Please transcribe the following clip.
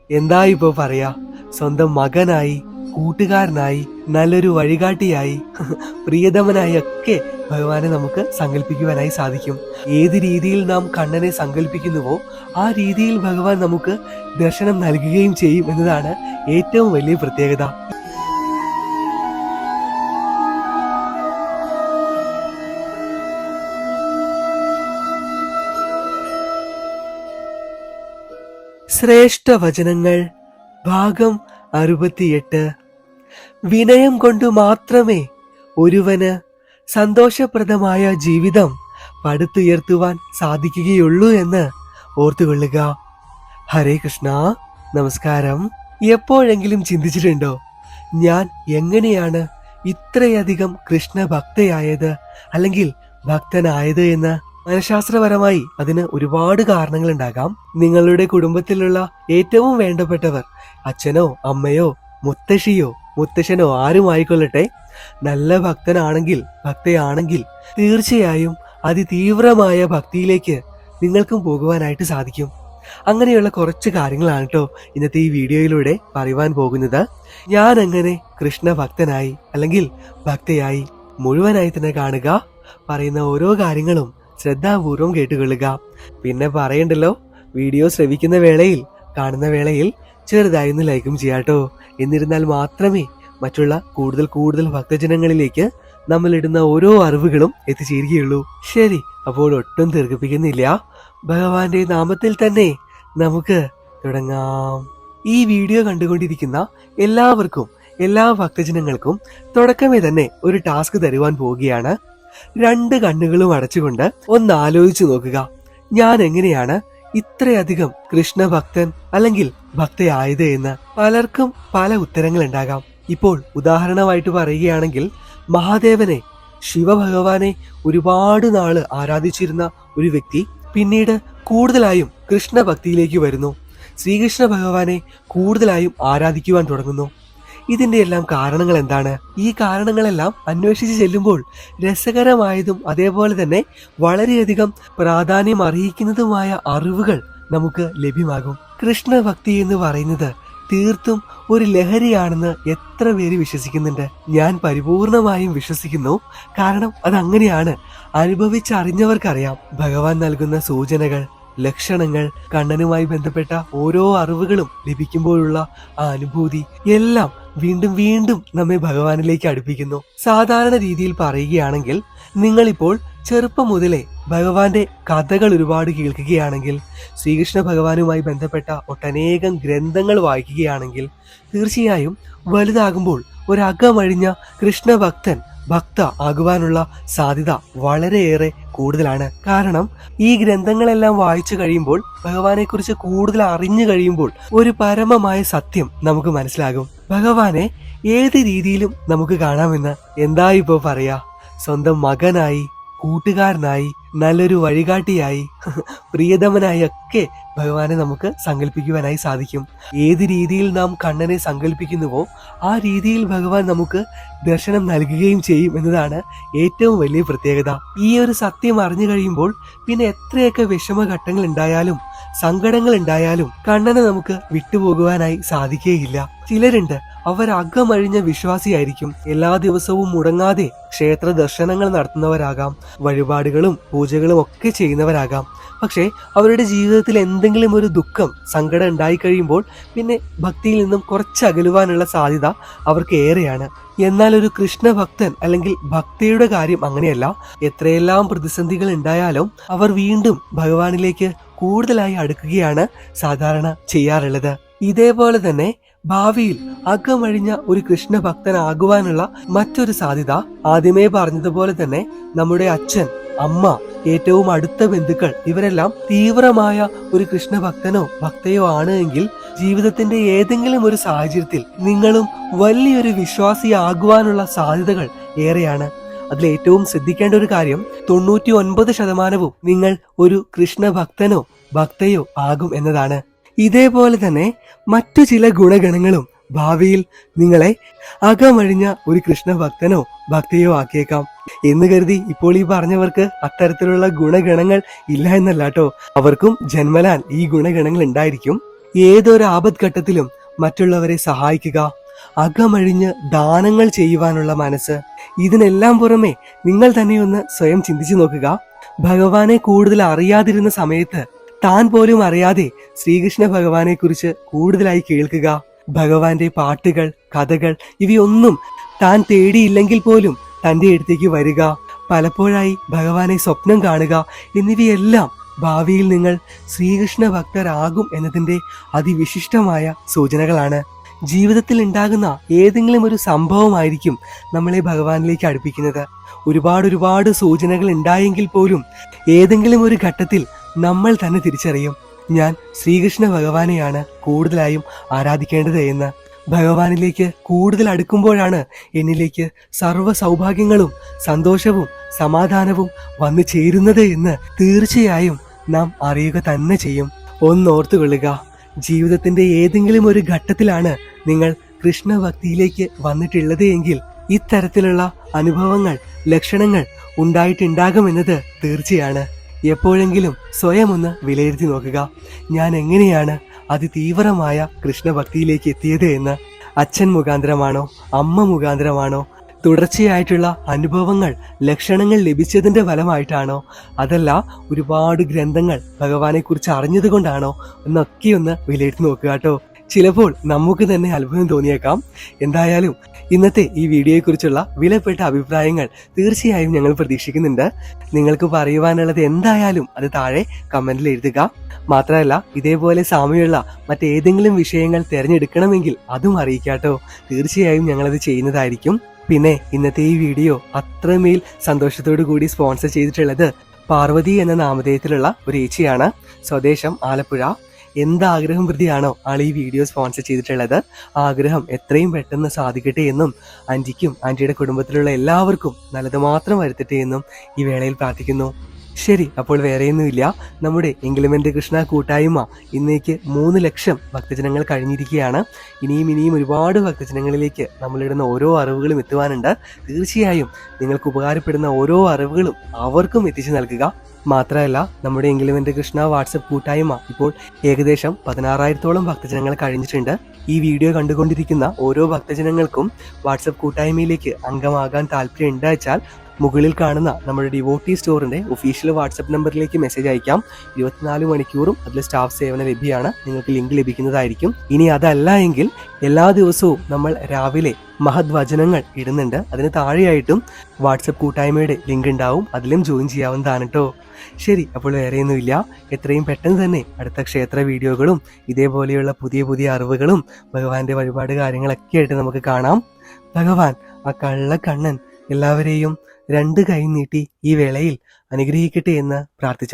എന്താ ഇപ്പോ പറയാ, സ്വന്തം മകനായി, കൂട്ടുകാരനായി, നല്ലൊരു വഴികാട്ടിയായി, പ്രിയതമനായി ഒക്കെ ഭഗവാനെ നമുക്ക് സങ്കല്പിക്കുവാനായി സാധിക്കും. ഏത് രീതിയിൽ നാം കണ്ണനെ സങ്കല്പിക്കുന്നുവോ ആ രീതിയിൽ ഭഗവാൻ നമുക്ക് ദർശനം നൽകുകയും ചെയ്യും എന്നതാണ് ഏറ്റവും വലിയ പ്രത്യേകത. ശ്രേഷ്ഠ വചനങ്ങൾ ഭാഗം 68. വിനയം കൊണ്ടു മാത്രമേ ഒരുവന് സന്തോഷപ്രദമായ ജീവിതം പടുത്തുയർത്തുവാൻ സാധിക്കുകയുള്ളൂ എന്ന് ഓർത്തുകൊള്ളുക. ഹരേ കൃഷ്ണ. നമസ്കാരം. എപ്പോഴെങ്കിലും ചിന്തിച്ചിട്ടുണ്ടോ, ഞാൻ എങ്ങനെയാണ് ഇത്രയധികം കൃഷ്ണ ഭക്തയായത് അല്ലെങ്കിൽ ഭക്തനായത് എന്ന്? മനഃശാസ്ത്രപരമായി അതിന് ഒരുപാട് കാരണങ്ങൾ ഉണ്ടാകാം. നിങ്ങളുടെ കുടുംബത്തിലുള്ള ഏറ്റവും വേണ്ടപ്പെട്ടവർ, അച്ഛനോ അമ്മയോ മുത്തശ്ശിയോ മുത്തശ്ശനോ ആരുമായിക്കൊള്ളട്ടെ, നല്ല ഭക്തനാണെങ്കിൽ ഭക്തയാണെങ്കിൽ തീർച്ചയായും അതിതീവ്രമായ ഭക്തിയിലേക്ക് നിങ്ങൾക്കും പോകുവാനായിട്ട് സാധിക്കും. അങ്ങനെയുള്ള കുറച്ച് കാര്യങ്ങളാണ് കേട്ടോ ഇന്നത്തെ ഈ വീഡിയോയിലൂടെ പറയുവാൻ പോകുന്നത്. ഞാൻ എങ്ങനെ കൃഷ്ണ ഭക്തനായി അല്ലെങ്കിൽ ഭക്തയായി മുഴുവനായി തന്നെ കാണുക. പറയുന്ന ഓരോ കാര്യങ്ങളും ശ്രദ്ധാപൂർവം കേട്ടുകൊള്ളുക. പിന്നെ പറയണ്ടല്ലോ, വീഡിയോ ശ്രവിക്കുന്ന വേളയിൽ, കാണുന്ന വേളയിൽ ചെറുതായി ഒന്ന് ലൈക്കും ചെയ്യാട്ടോ. എന്നിരുന്നാൽ മാത്രമേ മറ്റുള്ള കൂടുതൽ കൂടുതൽ ഭക്തജനങ്ങളിലേക്ക് നമ്മൾ ഇടുന്ന ഓരോ അറിവുകളും എത്തിച്ചേരുകയുള്ളൂ. ശരി, അപ്പോൾ ഒട്ടും ദീർഘിപ്പിക്കുന്നില്ല, ഭഗവാന്റെ നാമത്തിൽ തന്നെ നമുക്ക് തുടങ്ങാം. ഈ വീഡിയോ കണ്ടുകൊണ്ടിരിക്കുന്ന എല്ലാവർക്കും, എല്ലാ ഭക്തജനങ്ങൾക്കും തുടക്കമേ തന്നെ ഒരു ടാസ്ക് തരുവാൻ പോവുകയാണ്. 2 കണ്ണുകളും അടച്ചുകൊണ്ട് ഒന്ന് ആലോചിച്ചു നോക്കുക, ഞാൻ എങ്ങനെയാണ് ഇത്രയധികം കൃഷ്ണഭക്തൻ അല്ലെങ്കിൽ ഭക്തയായത് എന്ന്. പലർക്കും പല ഉത്തരങ്ങൾ ഉണ്ടാകാം. ഇപ്പോൾ ഉദാഹരണമായിട്ട് പറയുകയാണെങ്കിൽ, മഹാദേവനെ, ശിവഭഗവാനെ ഒരുപാട് നാള് ആരാധിച്ചിരുന്ന ഒരു വ്യക്തി പിന്നീട് കൂടുതലായും കൃഷ്ണഭക്തിയിലേക്ക് വരുന്നു. ശ്രീകൃഷ്ണ ഭഗവാനെ കൂടുതലായും ആരാധിക്കുവാൻ തുടങ്ങുന്നു. ഇതിന്റെ എല്ലാം കാരണങ്ങൾ എന്താണ്? ഈ കാരണങ്ങളെല്ലാം അന്വേഷിച്ച് ചെല്ലുമ്പോൾ രസകരമായതും അതേപോലെ തന്നെ വളരെയധികം പ്രാധാന്യം അർഹിക്കുന്നതുമായ അറിവുകൾ നമുക്ക് ലഭ്യമാകും. കൃഷ്ണഭക്തി എന്ന് പറയുന്നത് തീർത്തും ഒരു ലഹരിയാണെന്ന് എത്ര പേര് വിശ്വസിക്കുന്നുണ്ട്? ഞാൻ പരിപൂർണമായും വിശ്വസിക്കുന്നു. കാരണം അതങ്ങനെയാണ്. അനുഭവിച്ചറിഞ്ഞവർക്കറിയാം. ഭഗവാൻ നൽകുന്ന സൂചനകൾ, ലക്ഷണങ്ങൾ, കണ്ണനുമായി ബന്ധപ്പെട്ട ഓരോ അറിവുകളും ലഭിക്കുമ്പോഴുള്ള ആ അനുഭൂതി എല്ലാം വീണ്ടും വീണ്ടും നമ്മെ ഭഗവാനിലേക്ക് അടുപ്പിക്കുന്നു. സാധാരണ രീതിയിൽ പറയുകയാണെങ്കിൽ, നിങ്ങളിപ്പോൾ ചെറുപ്പം മുതലേ ഭഗവാന്റെ കഥകൾ ഒരുപാട് കേൾക്കുകയാണെങ്കിൽ, ശ്രീകൃഷ്ണ ഭഗവാനുമായി ബന്ധപ്പെട്ട ഒട്ടനേകം ഗ്രന്ഥങ്ങൾ വായിക്കുകയാണെങ്കിൽ, തീർച്ചയായും വലുതാകുമ്പോൾ ഒരകമഴിഞ്ഞ കൃഷ്ണഭക്തൻ, ഭക്ത ആകുവാനുള്ള സാധ്യത വളരെയേറെ കൂടുതലാണ്. കാരണം ഈ ഗ്രന്ഥങ്ങളെല്ലാം വായിച്ചു കഴിയുമ്പോൾ, ഭഗവാനെ കുറിച്ച് കൂടുതൽ അറിഞ്ഞു കഴിയുമ്പോൾ ഒരു പരമമായ സത്യം നമുക്ക് മനസ്സിലാകും. ഭഗവാനെ ഏത് രീതിയിലും നമുക്ക് കാണാമെന്ന്. എന്താ ഇപ്പോ പറയാ, സ്വന്തം മകനായി, കൂട്ടുകാരനായി, നല്ലൊരു വഴികാട്ടിയായി, പ്രിയതമനായി ഒക്കെ ഭഗവാനെ നമുക്ക് സങ്കല്പിക്കുവാനായി സാധിക്കും. ഏത് രീതിയിൽ നാം കണ്ണനെ സങ്കല്പിക്കുന്നുവോ ആ രീതിയിൽ ഭഗവാൻ നമുക്ക് ദർശനം നൽകുകയും ചെയ്യും എന്നതാണ് ഏറ്റവും വലിയ പ്രത്യേകത. ഈ ഒരു സത്യം അറിഞ്ഞു കഴിയുമ്പോൾ പിന്നെ എത്രയൊക്കെ വിഷമഘട്ടങ്ങൾ ഉണ്ടായാലും, സങ്കടങ്ങൾ ഉണ്ടായാലും കണ്ണനെ നമുക്ക് വിട്ടുപോകുവാനായി സാധിക്കുകയില്ല. ചിലരുണ്ട്, അവർ അകമഴിഞ്ഞ വിശ്വാസിയായിരിക്കും. എല്ലാ ദിവസവും മുടങ്ങാതെ ക്ഷേത്ര ദർശനങ്ങൾ നടത്തുന്നവരാകാം, വഴിപാടുകളും പൂജകളും ഒക്കെ ചെയ്യുന്നവരാകാം. പക്ഷേ അവരുടെ ജീവിതത്തിൽ എന്തെങ്കിലും ഒരു ദുഃഖം, സങ്കടം ഉണ്ടായി കഴിയുമ്പോൾ പിന്നെ ഭക്തിയിൽ നിന്നും കുറച്ച് അകലുവാനുള്ള സാധ്യത അവർക്ക് ഏറെയാണ്. എന്നാൽ ഒരു കൃഷ്ണഭക്തൻ അല്ലെങ്കിൽ ഭക്തിയുടെ കാര്യം അങ്ങനെയല്ല. എത്രയെല്ലാം പ്രതിസന്ധികൾ ഉണ്ടായാലും അവർ വീണ്ടും ഭഗവാനിലേക്ക് കൂടുതലായി അടുക്കുകയാണ് സാധാരണ ചെയ്യാറുള്ളത്. ഇതേപോലെ തന്നെ ഭാവിയിൽ അകമഴിഞ്ഞ ഒരു കൃഷ്ണഭക്തനാകുവാനുള്ള മറ്റൊരു സാധ്യത, ആദ്യമേ പറഞ്ഞതുപോലെ തന്നെ നമ്മുടെ അച്ഛൻ, അമ്മ, ഏറ്റവും അടുത്ത ബന്ധുക്കൾ ഇവരെല്ലാം തീവ്രമായ ഒരു കൃഷ്ണഭക്തനോ ഭക്തയോ ആണ് എങ്കിൽ, ജീവിതത്തിന്റെ ഏതെങ്കിലും ഒരു സാഹചര്യത്തിൽ നിങ്ങളും വലിയൊരു വിശ്വാസിയാകുവാനുള്ള സാധ്യതകൾ ഏറെയാണ്. അതിൽ ഏറ്റവും ശ്രദ്ധിക്കേണ്ട ഒരു കാര്യം, 99% നിങ്ങൾ ഒരു കൃഷ്ണഭക്തനോ ഭക്തയോ ആകും എന്നതാണ്. ഇതേപോലെ തന്നെ മറ്റു ചില ഗുണഗണങ്ങളും ഭാവിയിൽ നിങ്ങളെ അകമഴിഞ്ഞ ഒരു കൃഷ്ണഭക്തനോ ഭക്തയോ ആക്കിയേക്കാം. എന്ന് കരുതി ഇപ്പോൾ ഈ പറഞ്ഞവർക്ക് അത്തരത്തിലുള്ള ഗുണഗണങ്ങൾ ഇല്ല എന്നല്ല കേട്ടോ. അവർക്കും ജന്മലാൽ ഈ ഗുണഗണങ്ങൾ ഉണ്ടായിരിക്കും. ഏതൊരു ആപത്ഘട്ടത്തിലും മറ്റുള്ളവരെ സഹായിക്കുക, അകമഴിഞ്ഞ് ദാനങ്ങൾ ചെയ്യുവാനുള്ള മനസ്സ്, ഇതിനെല്ലാം പുറമെ നിങ്ങൾ തന്നെ ഒന്ന് സ്വയം ചിന്തിച്ചു നോക്കുക. ഭഗവാനെ കൂടുതൽ അറിയാതിരുന്ന സമയത്ത് താൻ പോലും അറിയാതെ ശ്രീകൃഷ്ണ ഭഗവാനെ കുറിച്ച് കൂടുതലായി കേൾക്കുക. ഭഗവാന്റെ പാട്ടുകൾ, കഥകൾ ഇവയൊന്നും താൻ തേടിയില്ലെങ്കിൽ പോലും തന്റെ അടുത്തേക്ക് വരിക, പലപ്പോഴായി ഭഗവാനെ സ്വപ്നം കാണുക എന്നിവയെല്ലാം ഭാവിയിൽ നിങ്ങൾ ശ്രീകൃഷ്ണ ഭക്തരാകും എന്നതിന്റെ അതിവിശിഷ്ടമായ സൂചനകളാണ്. ജീവിതത്തിൽ ഉണ്ടാകുന്ന ഏതെങ്കിലും ഒരു സംഭവമായിരിക്കും നമ്മളെ ഭഗവാനിലേക്ക് അടുപ്പിക്കുന്നത്. ഒരുപാട് സൂചനകൾ ഉണ്ടായെങ്കിൽ പോലും ഏതെങ്കിലും ഒരു ഘട്ടത്തിൽ നമ്മൾ തന്നെ തിരിച്ചറിയും, ഞാൻ ശ്രീകൃഷ്ണ ഭഗവാനെയാണ് കൂടുതലായും ആരാധിക്കേണ്ടത് എന്ന്. ഭഗവാനിലേക്ക് കൂടുതൽ അടുക്കുമ്പോഴാണ് എന്നിലേക്ക് സർവ്വ സൗഭാഗ്യങ്ങളും സന്തോഷവും സമാധാനവും വന്നു ചേരുന്നത് എന്ന് തീർച്ചയായും നാം അറിയുക തന്നെ ചെയ്യും. ഒന്നോർത്തുകൊള്ളുക, ജീവിതത്തിന്റെ ഏതെങ്കിലും ഒരു ഘട്ടത്തിലാണ് നിങ്ങൾ കൃഷ്ണഭക്തിയിലേക്ക് വന്നിട്ടുള്ളത് എങ്കിൽ ഇത്തരത്തിലുള്ള അനുഭവങ്ങൾ, ലക്ഷണങ്ങൾ ഉണ്ടായിട്ടുണ്ടാകുമെന്നത് തീർച്ചയാണ്. എപ്പോഴെങ്കിലും സ്വയം ഒന്ന് വിലയിരുത്തി നോക്കുക, ഞാൻ എങ്ങനെയാണ് അതിതീവ്രമായ കൃഷ്ണഭക്തിയിലേക്ക് എത്തിയത് എന്ന്. അച്ഛൻ മുഖാന്തരമാണോ, അമ്മ മുഖാന്തരമാണോ, തുടർച്ചയായിട്ടുള്ള അനുഭവങ്ങൾ, ലക്ഷണങ്ങൾ ലഭിച്ചതിന്റെ ഫലമായിട്ടാണോ, അതല്ല ഒരുപാട് ഗ്രന്ഥങ്ങൾ ഭഗവാനെ കുറിച്ച് അറിഞ്ഞത് കൊണ്ടാണോ എന്നൊക്കെ ഒന്ന് വിലയിരുത്തി നോക്കുക കേട്ടോ. ചിലപ്പോൾ നമുക്ക് തന്നെ അത്ഭുതം തോന്നിയേക്കാം. എന്തായാലും ഇന്നത്തെ ഈ വീഡിയോയെക്കുറിച്ചുള്ള വിലപ്പെട്ട അഭിപ്രായങ്ങൾ തീർച്ചയായും ഞങ്ങൾ പ്രതീക്ഷിക്കുന്നുണ്ട്. നിങ്ങൾക്ക് പറയുവാനുള്ളത് എന്തായാലും അത് താഴെ കമന്റിൽ എഴുതുക. മാത്രമല്ല, ഇതേപോലെ സാമ്യമുള്ള മറ്റേതെങ്കിലും വിഷയങ്ങൾ തിരഞ്ഞെടുക്കണമെങ്കിൽ അതും അറിയിക്കാട്ടോ. തീർച്ചയായും ഞങ്ങളത് ചെയ്യുന്നതായിരിക്കും. പിന്നെ ഇന്നത്തെ ഈ വീഡിയോ അത്രമേൽ സന്തോഷത്തോടു കൂടി സ്പോൺസർ ചെയ്തിട്ടുള്ളത് പാർവതി എന്ന നാമധേയത്തിലുള്ള ഒരു ഏച്ചിയാണ്. സ്വദേശം ആലപ്പുഴ. എന്താഗ്രഹം പ്രതിയാണോ ആൾ ഈ വീഡിയോ സ്പോൺസർ ചെയ്തിട്ടുള്ളത്, ആഗ്രഹം എത്രയും പെട്ടെന്ന് സാധിക്കട്ടെ എന്നും ആന്റിക്കും ആന്റിയുടെ കുടുംബത്തിലുള്ള എല്ലാവർക്കും നല്ലത് മാത്രം വരുത്തട്ടെ എന്നും ഈ വേളയിൽ പ്രാർത്ഥിക്കുന്നു. ശരി, അപ്പോൾ വേറെയൊന്നുമില്ല. നമ്മുടെ എങ്കിലുമെന്റെ കൃഷ്ണ കൂട്ടായ്മ ഇന്നേക്ക് 3 ലക്ഷം ഭക്തജനങ്ങൾ കഴിഞ്ഞിരിക്കുകയാണ്. ഇനിയും ഒരുപാട് ഭക്തജനങ്ങളിലേക്ക് നമ്മളിടുന്ന ഓരോ അറിവുകളും എത്തുവാനുണ്ട്. തീർച്ചയായും നിങ്ങൾക്ക് ഉപകാരപ്പെടുന്ന ഓരോ അറിവുകളും അവർക്കും എത്തിച്ചു നൽകുക. മാത്രമല്ല, നമ്മുടെ എങ്കിലുമെന്റെ കൃഷ്ണ വാട്സപ്പ് കൂട്ടായ്മ ഇപ്പോൾ ഏകദേശം 16,000-ഓളം ഭക്തജനങ്ങൾ കഴിഞ്ഞിട്ടുണ്ട്. ഈ വീഡിയോ കണ്ടുകൊണ്ടിരിക്കുന്ന ഓരോ ഭക്തജനങ്ങൾക്കും വാട്സപ്പ് കൂട്ടായ്മയിലേക്ക് അംഗമാകാൻ താല്പര്യം ഉണ്ടാച്ചാൽ മുകളിൽ കാണുന്ന നമ്മുടെ ഡിവോട്ടി സ്റ്റോറിന്റെ ഒഫീഷ്യൽ വാട്സപ്പ് നമ്പറിലേക്ക് മെസ്സേജ് അയക്കാം. 24 മണിക്കൂറും അതിൽ സ്റ്റാഫ് സേവനം ലഭ്യമാണ്. നിങ്ങൾക്ക് ലിങ്ക് ലഭിക്കുന്നതായിരിക്കും. ഇനി അതല്ല എങ്കിൽ എല്ലാ ദിവസവും നമ്മൾ രാവിലെ മഹത് വചനങ്ങൾ ഇടുന്നുണ്ട്. അതിന് താഴെയായിട്ടും വാട്സപ്പ് കൂട്ടായ്മയുടെ ലിങ്ക് ഉണ്ടാവും. അതിലും ജോയിൻ ചെയ്യാവുന്നതാണ് കേട്ടോ. ശരി, അപ്പോൾ വേറെയൊന്നുമില്ല. എത്രയും പെട്ടെന്ന് തന്നെ അടുത്ത ക്ഷേത്ര വീഡിയോകളും ഇതേപോലെയുള്ള പുതിയ അറിവുകളും ഭഗവാന്റെ വഴിപാട് കാര്യങ്ങളൊക്കെ ആയിട്ട് നമുക്ക് കാണാം. ഭഗവാൻ ആ കള്ളക്കണ്ണൻ എല്ലാവരെയും 2 കൈ നീട്ടി ഈ വേളയിൽ അനുഗ്രഹിക്കട്ടെ എന്ന് പ്രാർത്ഥിച്ചു.